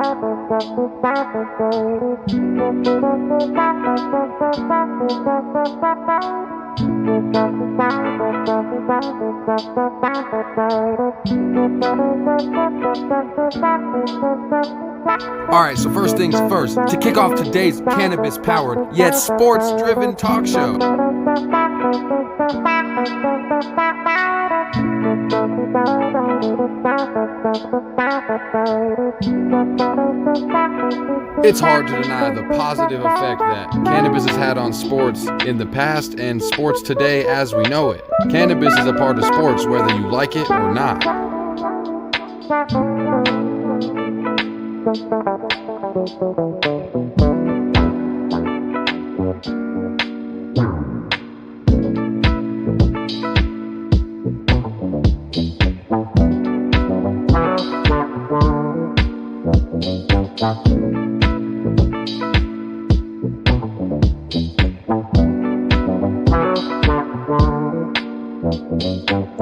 Alright, so first things first, to kick off today's cannabis-powered yet sports-driven talk show. It's hard to deny the positive effect that cannabis has had on sports in the past and sports today as we know it. Cannabis is a part of sports whether you like it or not.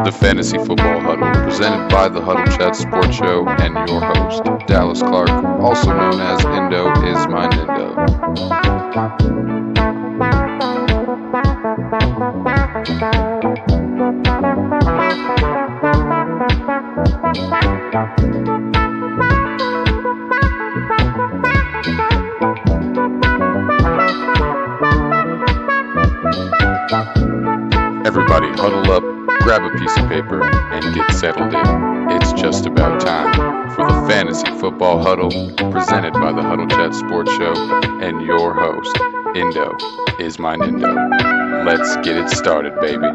The Fantasy Football Huddle, presented by the Huddle Chat Sports Show and your host, Dallas Clark, also known as Indo is my Nindo. Everybody huddle up, grab a piece of paper, and get settled in. It's just about time for the Fantasy Football Huddle, presented by the Huddle Chat Sports Show and your host, Indo is my Nindo. Let's get it started, baby.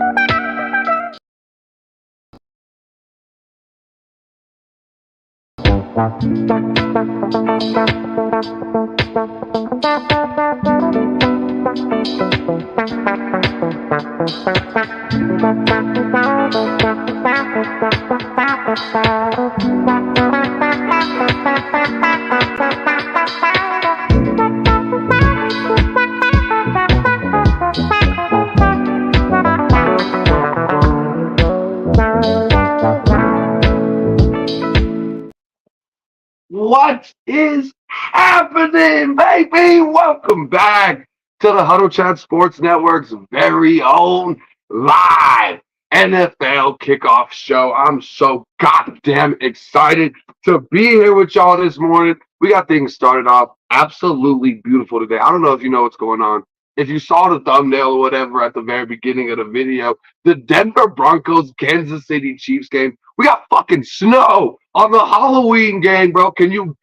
What is happening, baby? Welcome back to the Huddle Chat Sports Network's very own live NFL kickoff show. I'm so goddamn excited to be here with y'all this morning. We got things started off absolutely beautiful today. I don't know if you know what's going on. If you saw the thumbnail or whatever at the very beginning of the video, the Denver Broncos Kansas City Chiefs game, we got fucking snow on the Halloween game, bro. Can you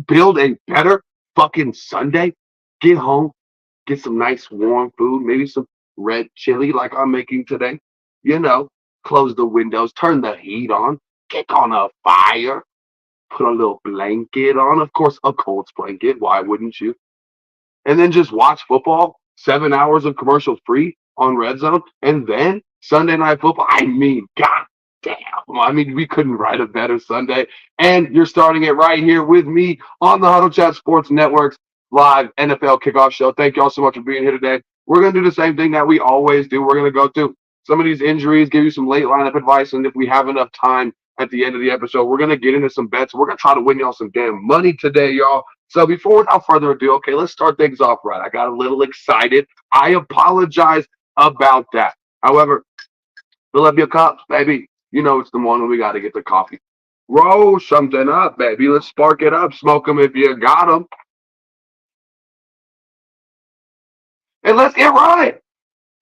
build a better fucking Sunday? Get home, get some nice warm food, maybe some red chili like I'm making today. You know, close the windows, turn the heat on, kick on a fire, put a little blanket on, of course, a Colts blanket. Why wouldn't you? And then just watch football, 7 hours of commercial free on Red Zone, and then Sunday Night Football. I mean, god damn. I mean, we couldn't write a better Sunday. And you're starting it right here with me on the Huddle Chat Sports Network's live NFL kickoff show. Thank you all so much for being here today. We're going to do the same thing that we always do. We're going to go through some of these injuries, give you some late lineup advice, and if we have enough time at the end of the episode, we're going to get into some bets. We're going to try to win y'all some damn money today, y'all. So without further ado, okay, let's start things off right. I got a little excited. I apologize about that. However, fill up your cups, baby. You know it's the morning we got to get the coffee. Roll something up, baby. Let's spark it up. Smoke them if you got them. And let's get right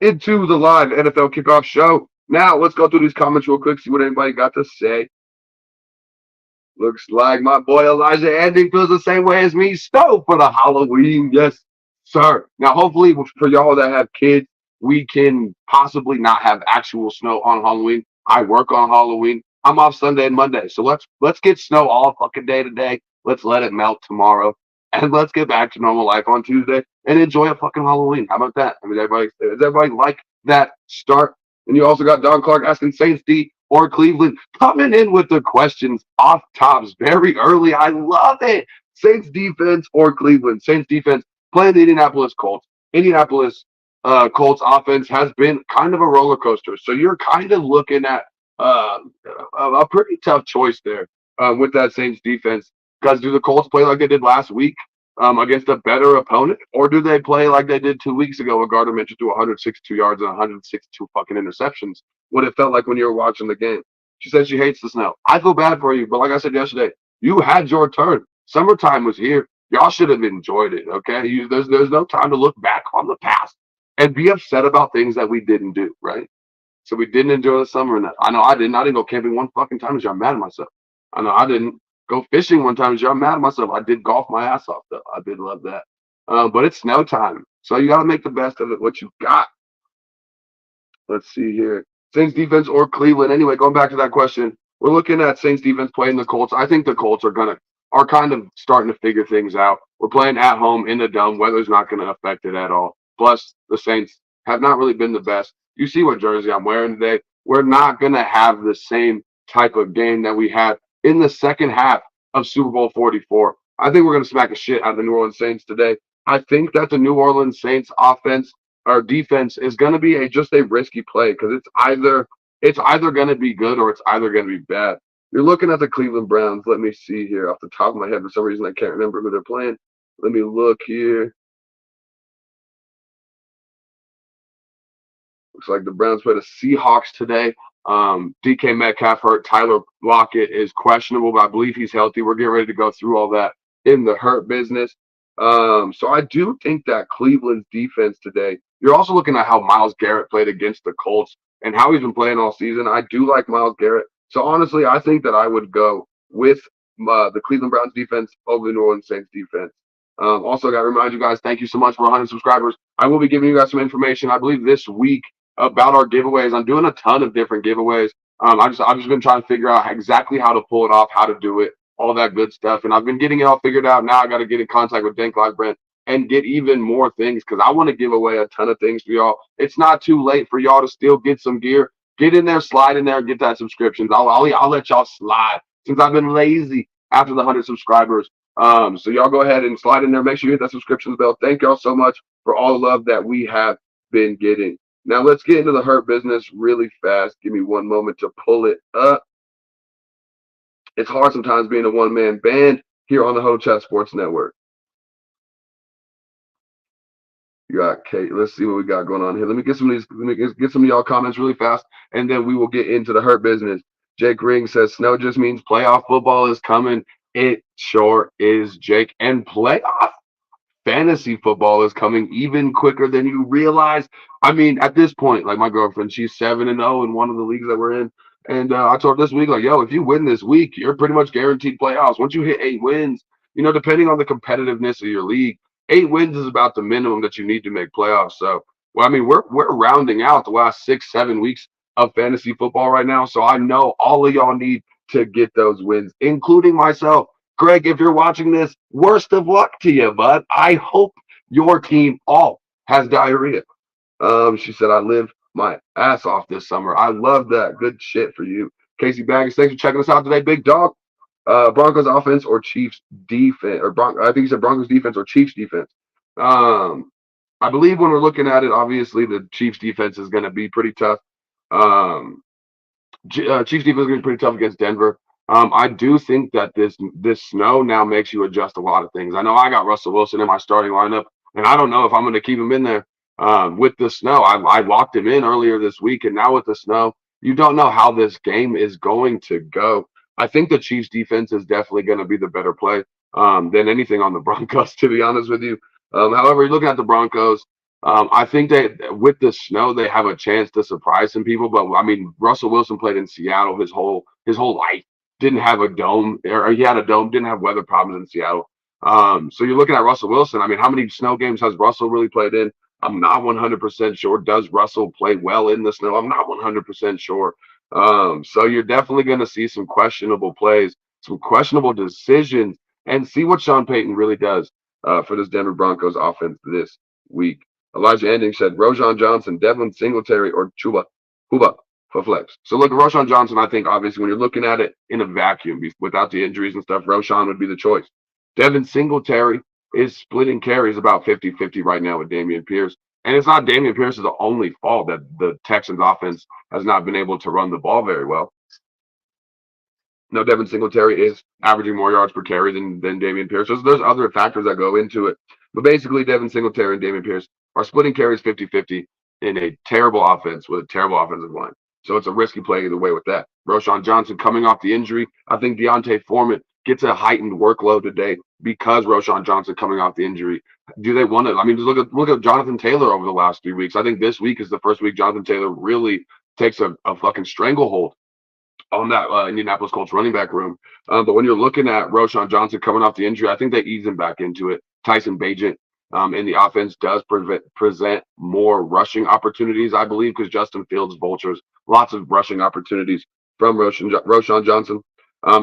into the live NFL kickoff show. Now, let's go through these comments real quick, see what anybody got to say. Looks like my boy Elijah Ending feels the same way as me. Snow for the Halloween. Yes, sir. Now, hopefully, for y'all that have kids, we can possibly not have actual snow on Halloween. I work on Halloween. I'm off Sunday and Monday. So let's get snow all fucking day today. Let's let it melt tomorrow. And let's get back to normal life on Tuesday and enjoy a fucking Halloween. How about that? I mean, does everybody like that start? And you also got Don Clark asking Saints D or Cleveland, coming in with the questions off tops very early. I love it. Saints defense or Cleveland. Saints defense playing the Indianapolis Colts. Indianapolis Colts offense has been kind of a roller coaster. So you're kind of looking at a pretty tough choice there with that Saints defense. Because do the Colts play like they did last week against a better opponent, or do they play like they did 2 weeks ago where Gardner Minshew threw 162 yards and 162 fucking interceptions? What it felt like when you were watching the game. She said she hates the snow. I feel bad for you, but like I said yesterday, you had your turn. Summertime was here. Y'all should have enjoyed it. Okay, there's no time to look back on the past and be upset about things that we didn't do. Right. So we didn't enjoy the summer. And I know I didn't. I didn't go camping one fucking time because I'm mad at myself. I know I didn't go fishing one time because I'm mad at myself. I did golf my ass off though. I did love that. But it's snow time, so you got to make the best of it. What you got. Let's see here. Saints defense or Cleveland. Anyway, going back to that question, we're looking at Saints defense playing the Colts. I think the Colts are kind of starting to figure things out. We're playing at home in the dome. Weather's not going to affect it at all. Plus, the Saints have not really been the best. You see what jersey I'm wearing today. We're not going to have the same type of game that we had in the second half of Super Bowl 44. I think we're going to smack a shit out of the New Orleans Saints today. I think that the New Orleans Saints offense, our defense, is going to be just a risky play because it's either going to be good or it's either going to be bad. You're looking at the Cleveland Browns. Let me see here off the top of my head. For some reason, I can't remember who they're playing. Let me look here. Looks like the Browns play the Seahawks today. DK Metcalf hurt. Tyler Lockett is questionable, but I believe he's healthy. We're getting ready to go through all that in the hurt business. So I do think that Cleveland's defense today, you're also looking at how Myles Garrett played against the Colts and how he's been playing all season. I do like Myles Garrett. So honestly, I think that I would go with the Cleveland Browns defense over the New Orleans Saints defense. Also, got to remind you guys, thank you so much for 100 subscribers. I will be giving you guys some information, I believe, this week about our giveaways. I'm doing a ton of different giveaways. I've just been trying to figure out exactly how to pull it off, how to do it, all that good stuff. And I've been getting it all figured out. Now I got to get in contact with Dank Live Brand and get even more things because I want to give away a ton of things for y'all. It's not too late for y'all to still get some gear. Get in there, slide in there, and get that subscriptions. I'll let y'all slide since I've been lazy after the 100 subscribers. So y'all go ahead and slide in there. Make sure you hit that subscriptions bell. Thank y'all so much for all the love that we have been getting. Now let's get into the hurt business really fast. Give me one moment to pull it up. It's hard sometimes being a one-man band here on the Huddle Chat Sports Network. You got Kate. Let's see what we got going on here. Let me get some of these. Let me get some of y'all comments really fast, and then we will get into the hurt business. Jake Ring says snow just means playoff football is coming. It sure is, Jake. And playoff fantasy football is coming even quicker than you realize. I mean, at this point, like my girlfriend, she's 7-0 in one of the leagues that we're in. And I told her this week, like, yo, if you win this week, you're pretty much guaranteed playoffs. Once you hit 8 wins, depending on the competitiveness of your league, 8 wins is about the minimum that you need to make playoffs. So, well, I mean, we're rounding out the last 6-7 weeks of fantasy football right now. So I know all of y'all need to get those wins, including myself. Greg, if you're watching this, worst of luck to you, bud. I hope your team all has diarrhea. She said, I lived my ass off this summer. I love that. Good shit for you. Casey Baggins, thanks for checking us out today, big dog. Broncos offense or Chiefs defense, I think he said Broncos defense or Chiefs defense. I believe when we're looking at it, obviously the Chiefs defense is going to be pretty tough. Chiefs defense is going to be pretty tough against Denver. I do think that this snow now makes you adjust a lot of things. I know I got Russell Wilson in my starting lineup, and I don't know if I'm going to keep him in there with the snow. I locked him in earlier this week, and now with the snow, you don't know how this game is going to go. I think the Chiefs defense is definitely going to be the better play than anything on the Broncos, to be honest with you. However, you're looking at the Broncos. I think that with the snow, they have a chance to surprise some people. But I mean, Russell Wilson played in Seattle his whole life. Didn't have a dome, or he had a dome. Didn't have weather problems in Seattle. So you're looking at Russell Wilson. I mean, how many snow games has Russell really played in? I'm not 100% sure. Does Russell play well in the snow? I'm not 100% sure. So you're definitely going to see some questionable plays, some questionable decisions, and see what Sean Payton really does for this Denver Broncos offense this week. Elijah Ending said, Roschon Johnson, Devin Singletary, or Chuba Huba for flex. So look, Roschon Johnson, I think obviously when you're looking at it in a vacuum, without the injuries and stuff, Roschon would be the choice. Devin Singletary is splitting carries about 50-50 right now with Dameon Pierce. And it's not Dameon Pierce's only fault that the Texans offense has not been able to run the ball very well. Now, Devin Singletary is averaging more yards per carry than Dameon Pierce. So there's other factors that go into it. But basically, Devin Singletary and Dameon Pierce are splitting carries 50-50 in a terrible offense with a terrible offensive line. So it's a risky play either way with that. Roschon Johnson coming off the injury. I think Deontay Foreman gets a heightened workload today because Roschon Johnson coming off the injury. Do they want to? I mean, just look at Jonathan Taylor over the last 3 weeks. I think this week is the first week Jonathan Taylor really takes a fucking stranglehold on that Indianapolis Colts running back room. But when you're looking at Roschon Johnson coming off the injury, I think they ease him back into it. Tyson Bagent in the offense does present more rushing opportunities, I believe, because Justin Fields vultures lots of rushing opportunities from Roschon Johnson.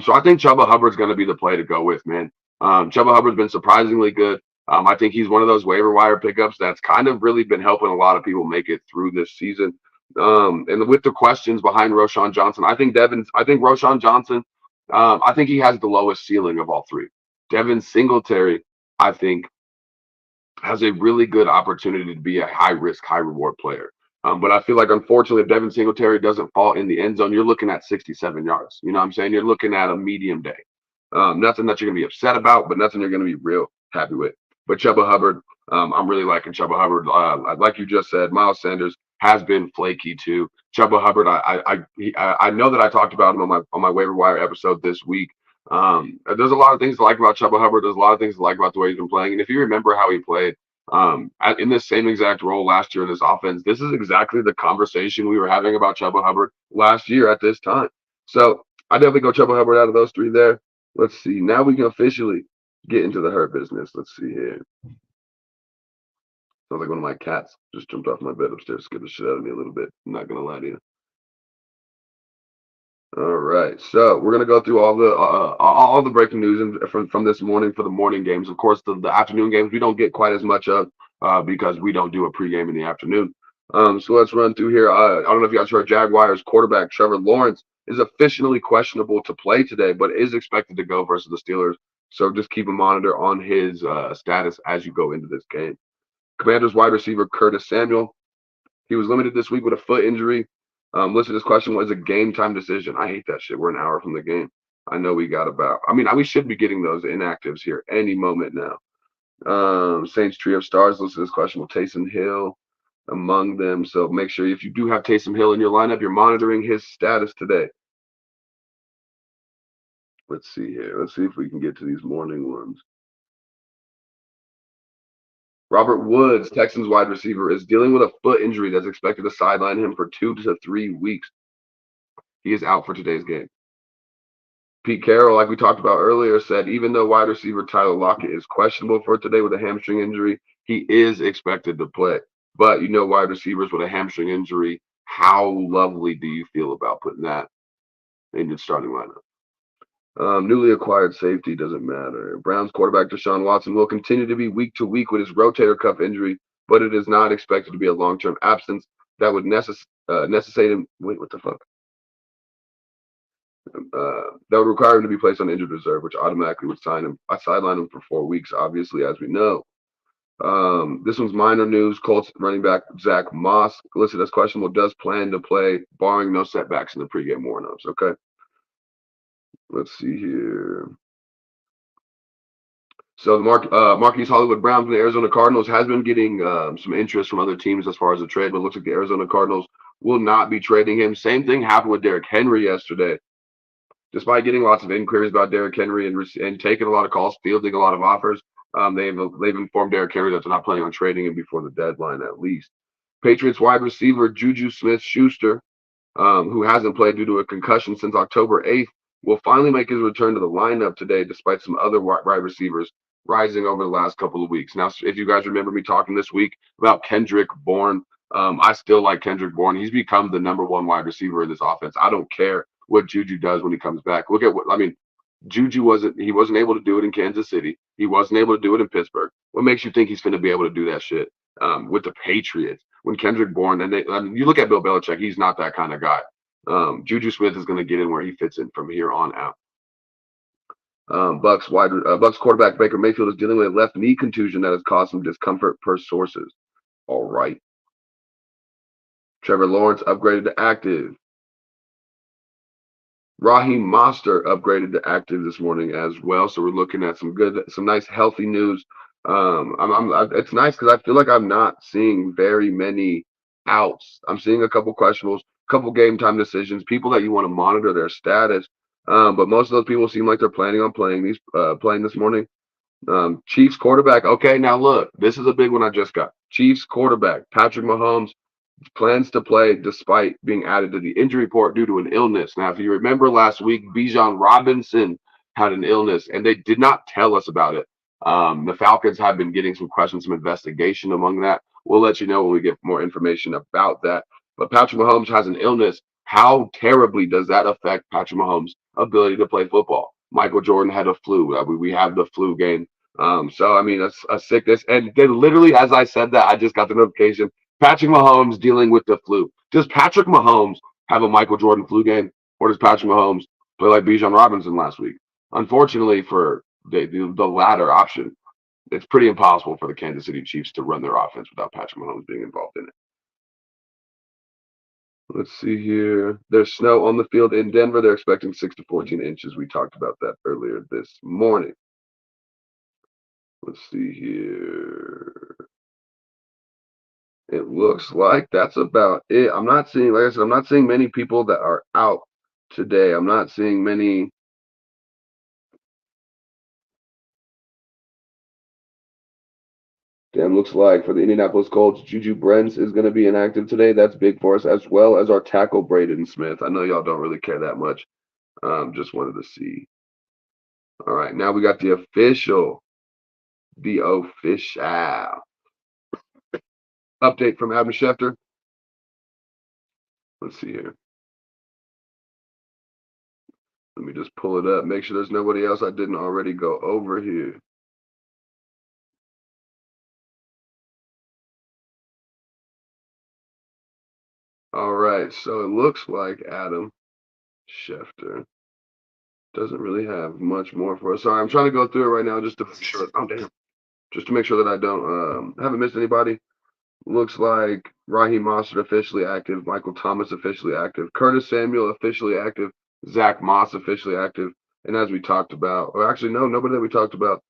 So I think Chuba Hubbard's going to be the play to go with, man. Chuba Hubbard's been surprisingly good. I think he's one of those waiver wire pickups that's kind of really been helping a lot of people make it through this season. And with the questions behind Roschon Johnson, I think Roschon Johnson, I think he has the lowest ceiling of all three. Devin Singletary, I think, has a really good opportunity to be a high risk, high reward player. But I feel like, unfortunately, if Devin Singletary doesn't fall in the end zone, you're looking at 67 yards. You know what I'm saying? You're looking at a medium day. Nothing that you're going to be upset about, but nothing you're going to be real happy with. But Chuba Hubbard, I'm really liking Chuba Hubbard. Like you just said, Miles Sanders has been flaky too. Chuba Hubbard, I know that I talked about him on my waiver wire episode this week. There's a lot of things to like about Chuba Hubbard. There's a lot of things to like about the way he's been playing. And if you remember how he played in this same exact role last year in this offense, this is exactly the conversation we were having about Chuba Hubbard last year at this time. So I definitely go Chuba Hubbard out of those three there. Let's see. Now we can officially get into the hurt business. Let's see here. Sounds like one of my cats just jumped off my bed upstairs, scared the shit out of me a little bit. I'm not gonna lie to you. All right, so we're gonna go through all the breaking news from this morning for the morning games. Of course, the afternoon games we don't get quite as much of because we don't do a pregame in the afternoon. So let's run through here. I don't know if you guys heard, Jaguars quarterback Trevor Lawrence is officially questionable to play today, but is expected to go versus the Steelers. So just keep a monitor on his status as you go into this game. Commanders wide receiver Curtis Samuel, he was limited this week with a foot injury. Listed as question was a game time decision. I hate that shit. We're an hour from the game. I know we should be getting those inactives here any moment now. Saints trio of stars listed as question with Taysom Hill among them. So make sure if you do have Taysom Hill in your lineup, you're monitoring his status today. Let's see here. Let's see if we can get to these morning ones. Robert Woods, Texans wide receiver, is dealing with a foot injury that's expected to sideline him for 2 to 3 weeks. He is out for today's game. Pete Carroll, like we talked about earlier, said even though wide receiver Tyler Lockett is questionable for today with a hamstring injury, he is expected to play. But wide receivers with a hamstring injury, how lovely do you feel about putting that in your starting lineup? Newly acquired safety doesn't matter. Browns quarterback Deshaun Watson will continue to be week to week with his rotator cuff injury, but it is not expected to be a long-term absence that would necessitate him. Wait, what the fuck? That would require him to be placed on injured reserve, which automatically would sideline him for 4 weeks, obviously, as we know. This one's minor news. Colts running back Zach Moss, listed as questionable, does plan to play, barring no setbacks in the pregame warm-ups. Okay. Let's see here. So the Marquise Hollywood Brown from the Arizona Cardinals has been getting some interest from other teams as far as the trade, but it looks like the Arizona Cardinals will not be trading him. Same thing happened with Derrick Henry yesterday. Despite getting lots of inquiries about Derrick Henry and taking a lot of calls, fielding a lot of offers, they've informed Derrick Henry that they're not planning on trading him before the deadline at least. Patriots wide receiver Juju Smith-Schuster, who hasn't played due to a concussion since October 8th, will finally make his return to the lineup today, despite some other wide receivers rising over the last couple of weeks. Now, if you guys remember me talking this week about Kendrick Bourne, I still like Kendrick Bourne. He's become the number one wide receiver in this offense. I don't care what Juju does when he comes back. Look at Juju wasn't able to do it in Kansas City. He wasn't able to do it in Pittsburgh. What makes you think he's going to be able to do that shit with the Patriots? When Kendrick Bourne, you look at Bill Belichick, he's not that kind of guy. Juju Smith is going to get in where he fits in from here on out. Bucks quarterback Baker Mayfield is dealing with a left knee contusion that has caused some discomfort per sources. All right. Trevor Lawrence upgraded to active. Raheem Mostert upgraded to active this morning as well. So we're looking at some nice, healthy news. It's nice because I feel like I'm not seeing very many outs. I'm seeing a couple questionables, couple game time decisions, people that you want to monitor their status. But most of those people seem like they're planning on playing this morning. Chiefs quarterback. Okay, now look, this is a big one I just got. Chiefs quarterback Patrick Mahomes plans to play despite being added to the injury report due to an illness. Now, if you remember last week, Bijan Robinson had an illness, and they did not tell us about it. The Falcons have been getting some questions, some investigation among that. We'll let you know when we get more information about that. But Patrick Mahomes has an illness. How terribly does that affect Patrick Mahomes' ability to play football? Michael Jordan had a flu. We have the flu game. So I mean, a sickness, and they literally, as I said that, I just got the notification. Patrick Mahomes dealing with the flu. Does Patrick Mahomes have a Michael Jordan flu game, or does Patrick Mahomes play like Bijan Robinson last week? Unfortunately, for the latter option, it's pretty impossible for the Kansas City Chiefs to run their offense without Patrick Mahomes being involved in it. Let's see here. There's snow on the field in Denver. They're expecting 6 to 14 inches. We talked about that earlier this morning. Let's see here. It looks like that's about it. I'm not seeing, like I said, I'm not seeing many people that are out today. I'm not seeing many. Damn, looks like for the Indianapolis Colts, Juju Brents is going to be inactive today. That's big for us, as well as our tackle, Braden Smith. I know y'all don't really care that much. Just wanted to see. All right, now we got the official update from Adam Schefter. Let's see here. Let me just pull it up. Make sure there's nobody else I didn't already go over here. All right, so it looks like Adam Schefter doesn't really have much more for us. Sorry, I'm trying to go through it right now just to make sure. Oh, damn. Just to make sure that I don't haven't missed anybody. Looks like Raheem Mostert officially active, Michael Thomas officially active, Curtis Samuel officially active, Zach Moss officially active, and as we talked about, or actually no, nobody that we talked about.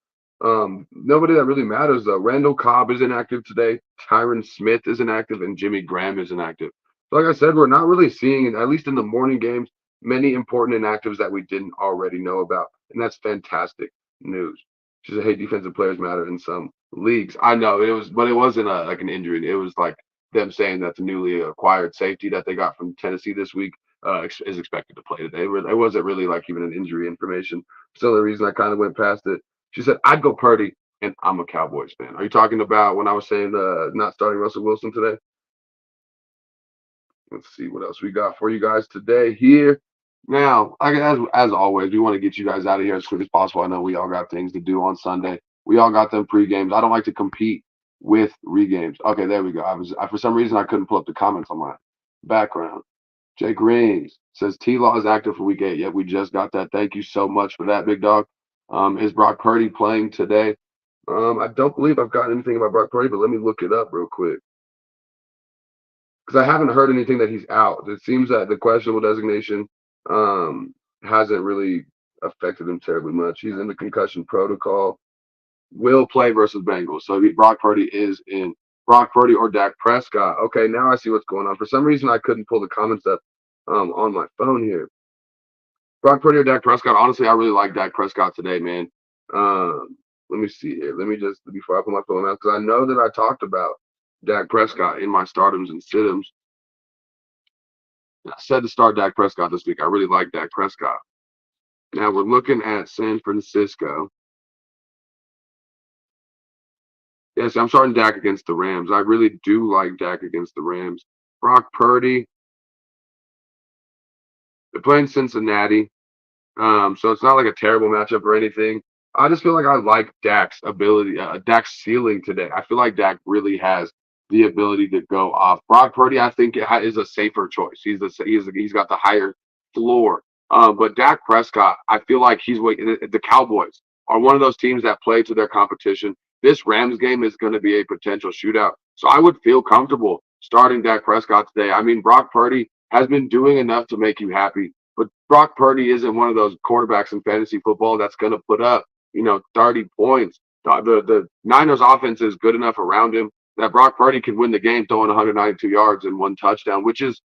Nobody that really matters though. Randall Cobb is inactive today. Tyron Smith is inactive, and Jimmy Graham is inactive. So like I said, we're not really seeing, at least in the morning games, many important inactives that we didn't already know about, and that's fantastic news. She said, "Hey, defensive players matter in some leagues." I know it was, but it wasn't like an injury. It was like them saying that the newly acquired safety that they got from Tennessee this week is expected to play today. It wasn't really like even an injury information. So the reason I kind of went past it. She said, "I'd go Purdy, and I'm a Cowboys fan." Are you talking about when I was saying not starting Russell Wilson today? Let's see what else we got for you guys today here. Now, as always, we want to get you guys out of here as quick as possible. I know we all got things to do on Sunday. We all got them pre-games. I don't like to compete with regames. Okay, there we go. For some reason I couldn't pull up the comments on my background. Jake Rings says T-Law is active for week 8. Yep, we just got that. Thank you so much for that, big dog. Is Brock Purdy playing today? I don't believe I've got anything about Brock Purdy, but let me look it up real quick. Because I haven't heard anything that he's out. It seems that the questionable designation hasn't really affected him terribly much. He's in the concussion protocol. Will play versus Bengals. So Brock Purdy is in. Brock Purdy or Dak Prescott. Okay, now I see what's going on. For some reason, I couldn't pull the comments up on my phone here. Brock Purdy or Dak Prescott. Honestly, I really like Dak Prescott today, man. Let me see here. Let me just, before I put my phone out, because I know that I talked about Dak Prescott in my stardoms and situms. I said to start Dak Prescott this week. I really like Dak Prescott. Now we're looking at San Francisco. Yes, I'm starting Dak against the Rams. I really do like Dak against the Rams. Brock Purdy. They're playing Cincinnati. So it's not like a terrible matchup or anything. I just feel like I like Dak's ability, Dak's ceiling today. I feel like Dak really has the ability to go off. Brock Purdy, I think, is a safer choice. He's got the higher floor. But Dak Prescott, I feel like the Cowboys are one of those teams that play to their competition. This Rams game is going to be a potential shootout. So I would feel comfortable starting Dak Prescott today. I mean, Brock Purdy has been doing enough to make you happy. But Brock Purdy isn't one of those quarterbacks in fantasy football that's going to put up, 30 points. The Niners offense is good enough around him that Brock Purdy can win the game throwing 192 yards and 1 touchdown, which is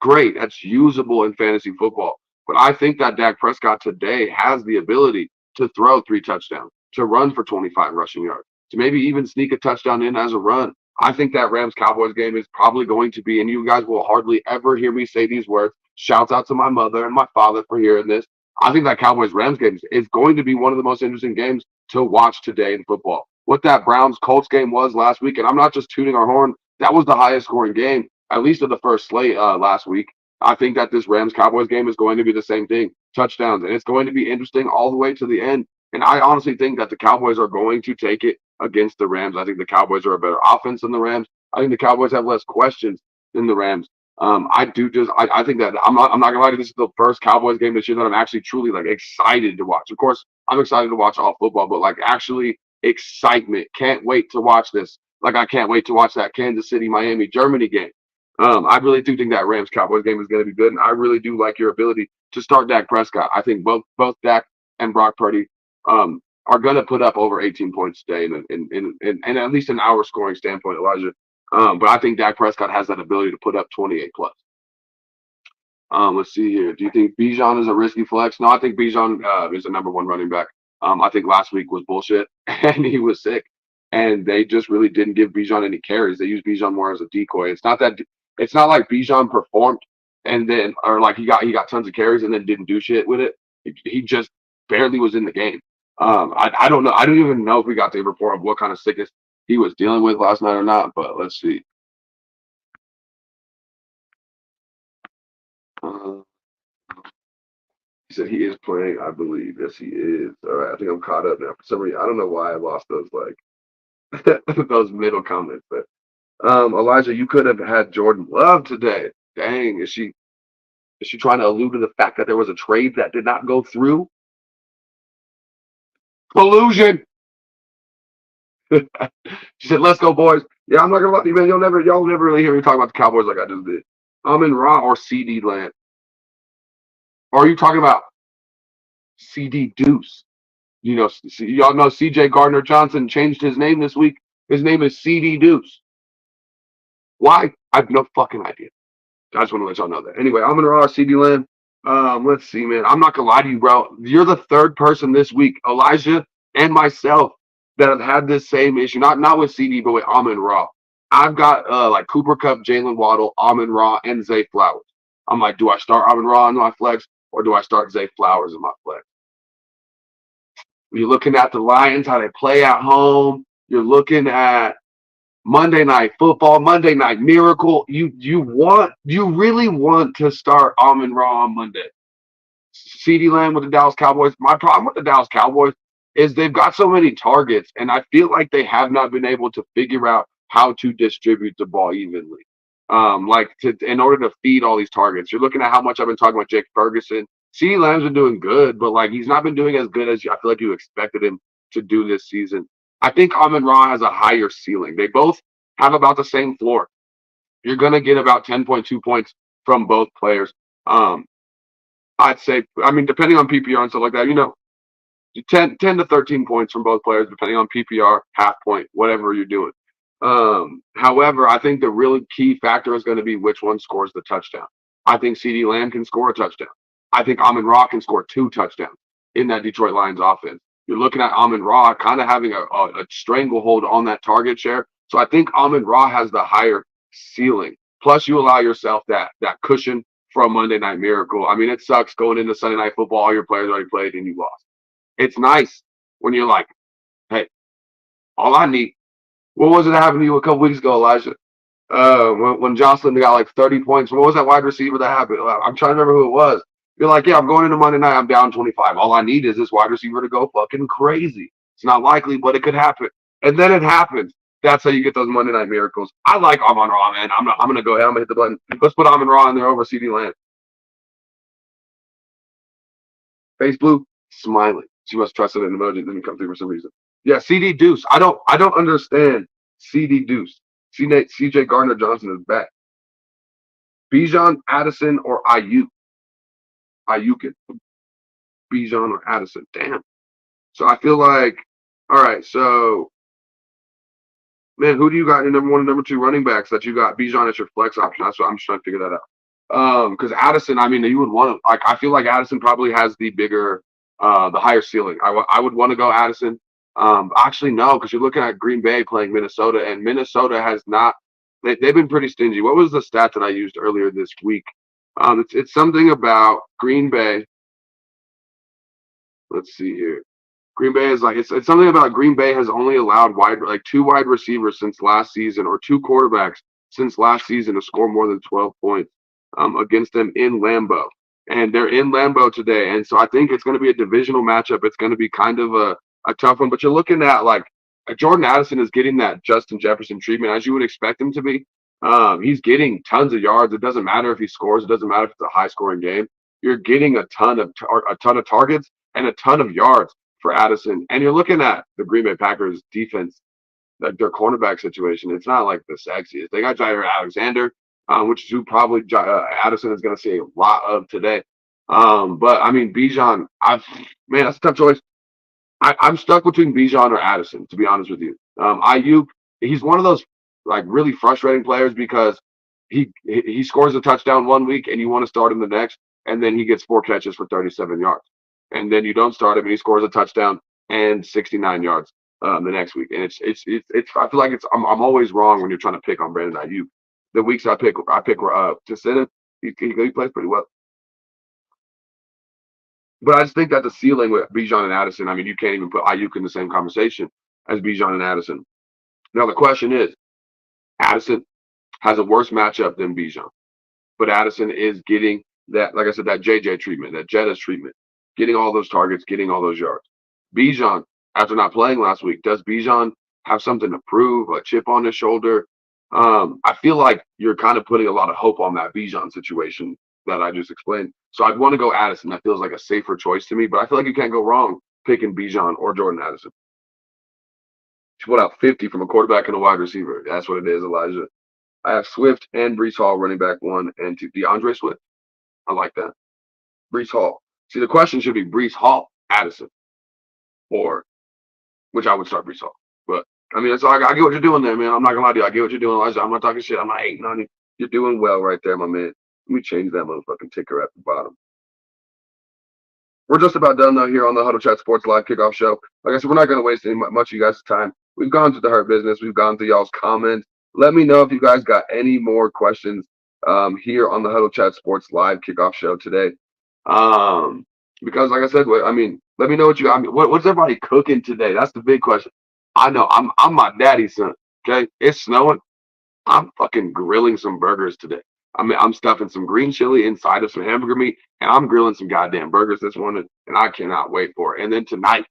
great. That's usable in fantasy football. But I think that Dak Prescott today has the ability to throw 3 touchdowns, to run for 25 rushing yards, to maybe even sneak a touchdown in as a run. I think that Rams-Cowboys game is probably going to be, and you guys will hardly ever hear me say these words. Shouts out to my mother and my father for hearing this. I think that Cowboys-Rams game is going to be one of the most interesting games to watch today in football. What that Browns-Colts game was last week, and I'm not just tooting our horn, that was the highest scoring game, at least of the first slate last week. I think that this Rams-Cowboys game is going to be the same thing, touchdowns, and it's going to be interesting all the way to the end. And I honestly think that the Cowboys are going to take it against the Rams. I think the Cowboys are a better offense than the Rams. I think the Cowboys have less questions than the Rams. I think that I'm not gonna lie to you, this is the first Cowboys game this year that I'm actually truly like excited to watch. Of course, I'm excited to watch all football, but like actually excitement. Can't wait to watch this. Like I can't wait to watch that Kansas City, Miami, Germany game. I really do think that Rams Cowboys game is going to be good, and I really do like your ability to start Dak Prescott. I think both Dak and Brock Purdy are going to put up over 18 points today, in at least an hour scoring standpoint, Elijah. But I think Dak Prescott has that ability to put up 28 plus. Let's see here. Do you think Bijan is a risky flex? No, I think Bijan is the number 1 running back. I think last week was bullshit, and he was sick, and they just really didn't give Bijan any carries. They used Bijan more as a decoy. It's not like Bijan performed and then, or like he got tons of carries and then didn't do shit with it. He just barely was in the game. I don't know. I don't even know if we got the report of what kind of sickness he was dealing with last night or not, but let's see. He said he is playing, I believe. Yes, he is. All right, I think I'm caught up now. For some reason, I don't know why I lost those those middle comments, but Elijah, you could have had Jordan Love today. Dang, is she trying to allude to the fact that there was a trade that did not go through? Collusion. She said, "Let's go, boys." Yeah, I'm not gonna lie to you, man. Y'all never really hear me talk about the Cowboys like I just did. Amon-Ra or CD Land? Or are you talking about CD Deuce? Y'all know CJ Gardner Johnson changed his name this week. His name is CD Deuce. Why? I have no fucking idea. I just want to let y'all know that. Anyway, Amon-Ra, CD Lamb. Let's see, man. I'm not gonna lie to you, bro. You're the 3rd person this week, Elijah and myself, that have had this same issue. Not with CD, but with Amon-Ra. I've got like Cooper Kupp, Jalen Waddle, Amon-Ra, and Zay Flowers. I'm like, do I start Amon-Ra in my flex or do I start Zay Flowers in my flex? You're looking at the Lions, how they play at home. You're looking at Monday Night Football, Monday Night Miracle. You really want to start Amon-Ra on Monday. CeeDee Lamb with the Dallas Cowboys. My problem with the Dallas Cowboys is they've got so many targets, and I feel like they have not been able to figure out how to distribute the ball evenly. In order to feed all these targets. You're looking at how much I've been talking about Jake Ferguson. CeeDee Lamb's been doing good, but like he's not been doing as good as I feel like you expected him to do this season. I think Amon-Ra has a higher ceiling. They both have about the same floor. You're going to get about 10.2 points from both players. I'd say, depending on PPR and stuff like that, 10 to 13 points from both players, depending on PPR, half point, whatever you're doing. However, I think the really key factor is going to be which one scores the touchdown. I think CeeDee Lamb can score a touchdown. I think Amon-Ra can score 2 touchdowns in that Detroit Lions offense. You're looking at Amon-Ra kind of having a stranglehold on that target share. So I think Amon-Ra has the higher ceiling. Plus, you allow yourself that cushion for a Monday Night Miracle. It sucks going into Sunday Night Football. All your players already played and you lost. It's nice when you're like, hey, all I need. What was it that happened to you a couple weeks ago, Elijah? When Jocelyn got like 30 points. What was that wide receiver that happened? I'm trying to remember who it was. You're like, yeah, I'm going into Monday night. I'm down 25. All I need is this wide receiver to go fucking crazy. It's not likely, but it could happen. And then it happens. That's how you get those Monday Night Miracles. I like Amon-Ra, man. I'm going to go ahead. I'm going to hit the button. Let's put Amon-Ra in there over CeeDee Lamb. Face blue, smiling. She must trust it in emoji. It didn't come through for some reason. Yeah, CD Deuce. I don't understand CD Deuce. CJ Gardner Johnson is back. Bijan, Addison, or IU. Ayuk, Bijan, or Addison. Damn. So I feel like, all right, so man, who do you got in your number one and number two running backs that you got Bijan as your flex option? That's what I'm just trying to figure that out. Because Addison, I mean, you would want to like. I feel like Addison probably has the higher ceiling. I would want to go Addison. Actually, no, because you're looking at Green Bay playing Minnesota, and Minnesota has not. They've been pretty stingy. What was the stat that I used earlier this week? It's something about Green Bay. Let's see here. Green Bay is like it's something about Green Bay has only allowed two wide receivers since last season, or two quarterbacks since last season to score more than 12 points against them in Lambeau. And they're in Lambeau today. And so I think it's going to be a divisional matchup. It's going to be kind of a tough one. But you're looking at like Jordan Addison is getting that Justin Jefferson treatment as you would expect him to be. He's getting tons of yards. It doesn't matter if he scores. It doesn't matter if it's a high scoring game. You're getting a ton of targets and a ton of yards for Addison. And you're looking at the Green Bay Packers defense, like their cornerback situation. It's not like the sexiest. They got Jair Alexander, which is who probably Addison is going to see a lot of today. But I mean, Bijan, man, that's a tough choice. I'm stuck between Bijan or Addison, to be honest with you. Ayuk, he's one of those like really frustrating players because he scores a touchdown one week and you want to start him the next, and then he gets 4 catches for 37 yards. And then you don't start him and he scores a touchdown and 69 yards the next week. And it's I feel like I'm always wrong when you're trying to pick on Brandon Ayuk. The weeks I pick to sit him, he plays pretty well. But I just think that the ceiling with Bijan and Addison, I mean, you can't even put Ayuk in the same conversation as Bijan and Addison. Now the question is, Addison has a worse matchup than Bijan, but Addison is getting that, like I said, that JJ treatment, that Jettis treatment, getting all those targets, getting all those yards. Bijan, after not playing last week, does Bijan have something to prove, a chip on his shoulder? I feel like you're kind of putting a lot of hope on that Bijan situation that I just explained. So I'd want to go Addison. That feels like a safer choice to me, but I feel like you can't go wrong picking Bijan or Jordan Addison. She put out 50 from a quarterback and a wide receiver. That's what it is, Elijah. I have Swift and Breece Hall running back 1 and 2. DeAndre Swift. I like that. Breece Hall. See, the question should be Breece Hall, Addison, or which I would start Breece Hall. But I mean, I get what you're doing there, man. I'm not gonna lie to you. I get what you're doing, Elijah. I'm not talking shit. I'm not hating on you. You're doing well right there, my man. Let me change that motherfucking ticker at the bottom. We're just about done though here on the Huddle Chat Sports Live Kickoff Show. Like I said, we're not gonna waste much of you guys' time. We've gone through the Hurt Business. We've gone through y'all's comments. Let me know if you guys got any more questions here on the Huddle Chat Sports Live Kickoff Show today. Because like I said, I mean, let me know what's everybody cooking today? That's the big question. I know I'm my daddy's son. Okay, it's snowing. I'm fucking grilling some burgers today. I'm stuffing some green chili inside of some hamburger meat, and I'm grilling some goddamn burgers this morning, and I cannot wait for it. And then tonight,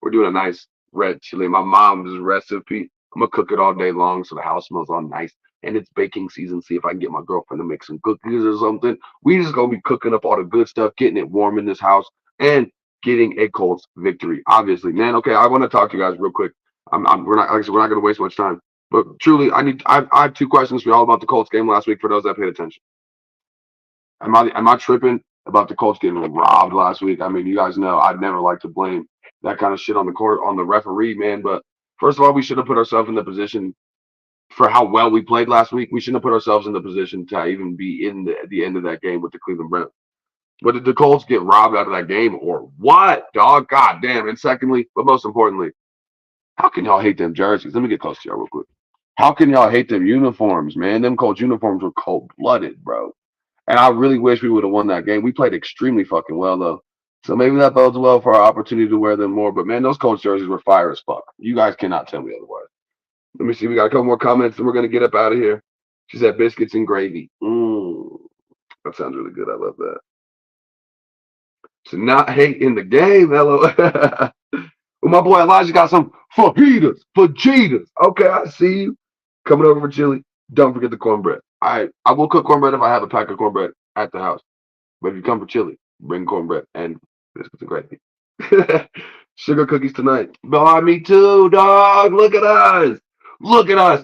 we're doing a nice red chili. My mom's recipe. I'm gonna cook it all day long so the house smells all nice. And it's baking season. See if I can get my girlfriend to make some cookies or something. We just gonna be cooking up all the good stuff, getting it warm in this house, and getting a Colts victory. Obviously, man. Okay, I want to talk to you guys real quick. We're not gonna waste much time. But truly, I have 2 questions for y'all about the Colts game last week for those that paid attention. Am I tripping about the Colts getting robbed last week? I mean, you guys know I'd never like to blame that kind of shit on the court, on the referee, man. But first of all, we should have put ourselves in the position for how well we played last week. We shouldn't have put ourselves in the position to even be in the end of that game with the Cleveland Browns. But did the Colts get robbed out of that game or what, dog? God damn. And secondly, but most importantly, how can y'all hate them jerseys? Let me get close to y'all real quick. How can y'all hate them uniforms, man? Them Colts uniforms were cold-blooded, bro. And I really wish we would have won that game. We played extremely fucking well, though. So maybe that bodes well for our opportunity to wear them more. But, man, those Colts jerseys were fire as fuck. You guys cannot tell me otherwise. Let me see. We got a couple more comments, and we're going to get up out of here. She said biscuits and gravy. That sounds really good. I love that. So not hate in the game, hello. Well, my boy Elijah got some fajitas. Okay, I see you. Coming over for chili. Don't forget the cornbread. I will cook cornbread if I have a pack of cornbread at the house. But if you come for chili, bring cornbread and biscuits and gravy. Sugar cookies tonight. Boy, me too, dog. Look at us.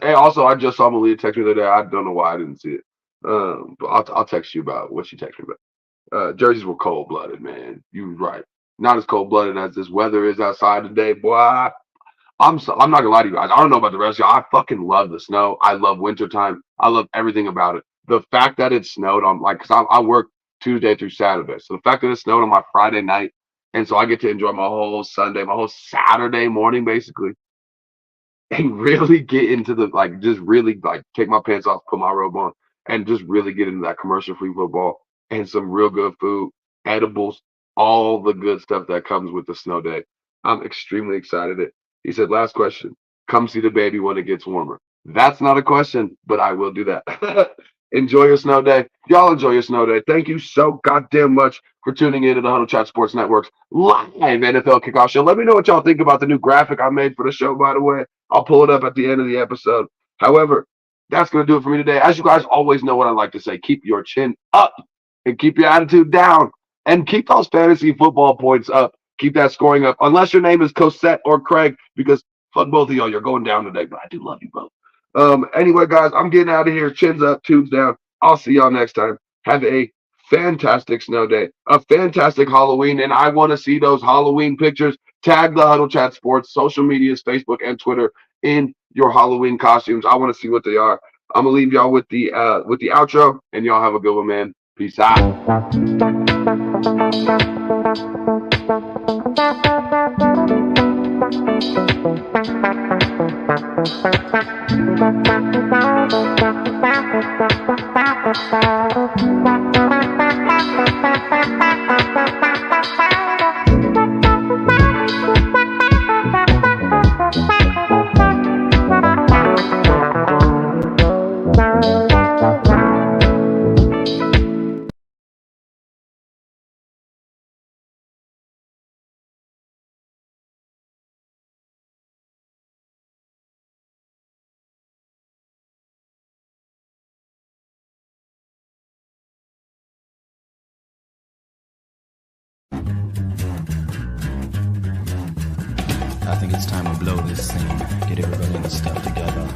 Hey, also, I just saw Malia text me the other day. I don't know why I didn't see it. But I'll text you about what she texted me about. Jerseys were cold-blooded, man. You were right. Not as cold-blooded as this weather is outside today, boy. I'm not gonna lie to you guys. I don't know about the rest of y'all. I fucking love the snow. I love wintertime. I love everything about it. The fact that it snowed on cause I work Tuesday through Saturday. So the fact that it snowed on my Friday night, and so I get to enjoy my whole Sunday, my whole Saturday morning basically, and really get into the just really take my pants off, put my robe on, and just really get into that commercial free football and some real good food, edibles, all the good stuff that comes with the snow day. I'm extremely excited. He said, last question. Come see the baby when it gets warmer. That's not a question, but I will do that. Enjoy your snow day. Y'all enjoy your snow day. Thank you so goddamn much for tuning in to the Huddle Chat Sports Network's live NFL kickoff show. Let me know what y'all think about the new graphic I made for the show, by the way. I'll pull it up at the end of the episode. However, that's going to do it for me today. As you guys always know what I like to say, keep your chin up and keep your attitude down and keep those fantasy football points up. Keep that scoring up, unless your name is Cosette or Craig, because fuck both of y'all, you're going down today, but I do love you both. Anyway, guys, I'm getting out of here. Chins up, tubes down. I'll see y'all next time. Have a fantastic snow day, a fantastic Halloween, and I want to see those Halloween pictures. Tag the Huddle Chat Sports social medias, Facebook and Twitter, in your Halloween costumes. I want to see what they are. I'm gonna leave y'all with the outro, and y'all have a good one, man. Peace out. I think it's time to blow this thing. Get everybody in the stuff together.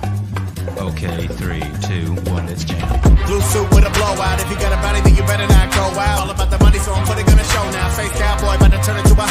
Okay, 3, 2, 1, let's jam. Blue suit with a blowout. If you got a body, then you better not go out. All about the money, so I'm putting on a show now. Face cowboy, about to turn into a